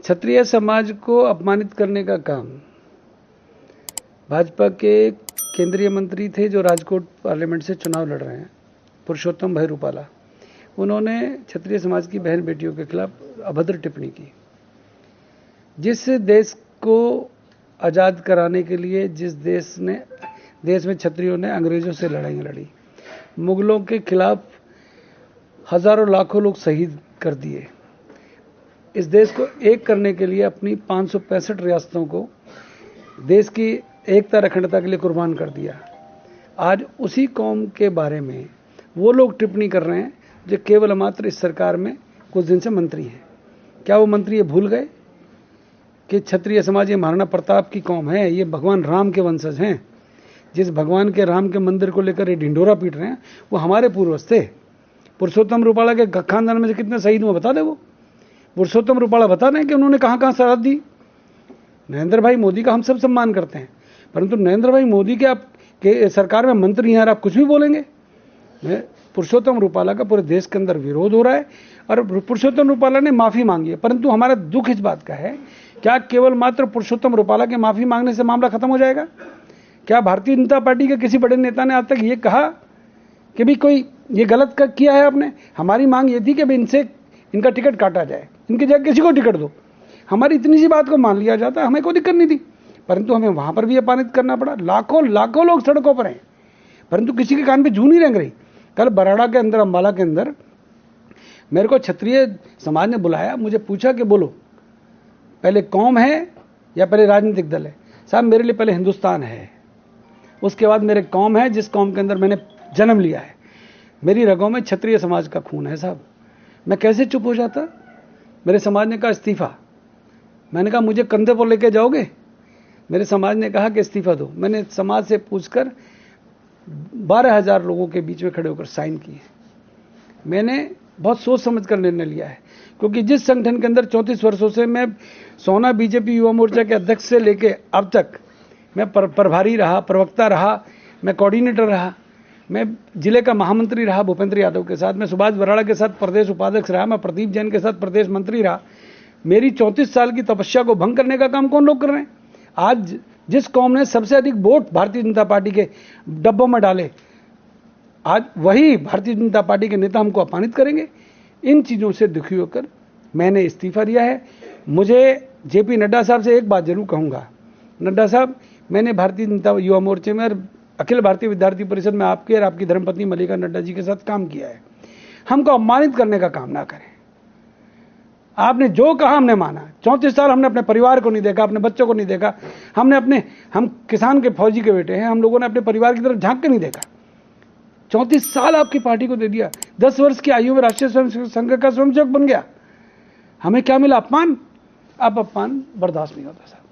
क्षत्रिय समाज को अपमानित करने का काम भाजपा के केंद्रीय मंत्री थे जो राजकोट पार्लियामेंट से चुनाव लड़ रहे हैं, पुरुषोत्तम भाई रूपाला। उन्होंने क्षत्रिय समाज की बहन बेटियों के खिलाफ अभद्र टिप्पणी की। जिस देश को आज़ाद कराने के लिए जिस देश में क्षत्रियों ने अंग्रेजों से लड़ाइयाँ लड़ी, मुगलों के खिलाफ हजारों लाखों लोग शहीद कर दिए, इस देश को एक करने के लिए अपनी 565 रियासतों को देश की एकता अखंडता के लिए कुर्बान कर दिया। आज उसी कौम के बारे में वो लोग टिप्पणी कर रहे हैं जो केवल मात्र इस सरकार में कुछ दिन से मंत्री हैं। क्या वो मंत्री ये भूल गए कि क्षत्रिय समाज ये महाराणा प्रताप की कौम है, ये भगवान राम के वंशज हैं। जिस भगवान के राम के मंदिर को लेकर ये ढिंढोरा पीट रहे हैं वो हमारे पूर्वज थे। पुरुषोत्तम रूपाला के खानदान में से कितने शहीद हुए बता दे। वो पुरुषोत्तम रूपाला बता दें कि उन्होंने कहां कहां शरारत दी। नरेंद्र भाई मोदी का हम सब सम्मान करते हैं, परंतु नरेंद्र भाई मोदी के आप के सरकार में मंत्री हैं और आप कुछ भी बोलेंगे। पुरुषोत्तम रूपाला का पूरे देश के अंदर विरोध हो रहा है और पुरुषोत्तम रूपाला ने माफी मांगी है, परंतु हमारा दुख इस बात का है, क्या केवल मात्र पुरुषोत्तम रूपाला के माफी मांगने से मामला खत्म हो जाएगा? क्या भारतीय जनता पार्टी के किसी बड़े नेता ने आज तक ये कहा कि भी कोई ये गलत किया है आपने? हमारी मांग ये थी कि भाई इनका टिकट काटा जाए, इनकी जगह किसी को टिकट दो। हमारी इतनी सी बात को मान लिया जाता, हमें कोई दिक्कत नहीं थी, परंतु हमें वहां पर भी अपमानित करना पड़ा। लाखों लाखों लोग सड़कों पर हैं, परंतु किसी के कान पे जू नहीं रेंग रही। कल बराड़ा के अंदर, अंबाला के अंदर मेरे को क्षत्रिय समाज ने बुलाया, मुझे पूछा कि बोलो पहले कौम है या पहले राजनीतिक दल है? साहब मेरे लिए पहले हिंदुस्तान है, उसके बाद मेरे कौम है जिस कौम के अंदर मैंने जन्म लिया है। मेरी रगों में क्षत्रिय समाज का खून है साहब। मैं कैसे चुप हो जाता? मेरे समाज ने कहा इस्तीफा। मैंने कहा मुझे कंधे पर लेके जाओगे? मेरे समाज ने कहा कि इस्तीफा दो। मैंने समाज से पूछकर 12,000 लोगों के बीच में खड़े होकर साइन किए। मैंने बहुत सोच समझ कर निर्णय लिया है, क्योंकि जिस संगठन के अंदर 34 वर्षों से मैं सोना बीजेपी युवा मोर्चा के अध्यक्ष से लेके अब तक मैं प्रभारी रहा, प्रवक्ता रहा, मैं कोऑर्डिनेटर रहा, मैं जिले का महामंत्री रहा भूपेंद्र यादव के साथ, मैं सुभाष बराड़ा के साथ प्रदेश उपाध्यक्ष रहा, मैं प्रदीप जैन के साथ प्रदेश मंत्री रहा। मेरी 34 साल की तपस्या को भंग करने का काम कौन लोग कर रहे हैं? आज जिस कौम ने सबसे अधिक वोट भारतीय जनता पार्टी के डब्बों में डाले, आज वही भारतीय जनता पार्टी के नेता हमको अपमानित करेंगे। इन चीजों से दुखी होकर मैंने इस्तीफा दिया है। मुझे जेपी नड्डा साहब से एक बात जरूर कहूंगा, नड्डा साहब, मैंने भारतीय जनता युवा मोर्चे में और अखिल भारतीय विद्यार्थी परिषद में आपके और आपकी धर्मपत्नी मल्लिका नड्डा जी के साथ काम किया है। हमको अपमानित करने का काम ना करें। आपने जो कहा हमने माना। 34 साल हमने अपने परिवार को नहीं देखा, अपने बच्चों को नहीं देखा। हम किसान के फौजी के बेटे हैं, हम लोगों ने अपने परिवार की तरफ झांक के नहीं देखा। 34 साल आपकी पार्टी को दे दिया। 10 वर्ष की आयु में राष्ट्रीय स्वयं संघ का स्वयंसेवक बन गया। हमें क्या मिला? अपमान। अब अपमान बर्दाश्त नहीं होता साहब।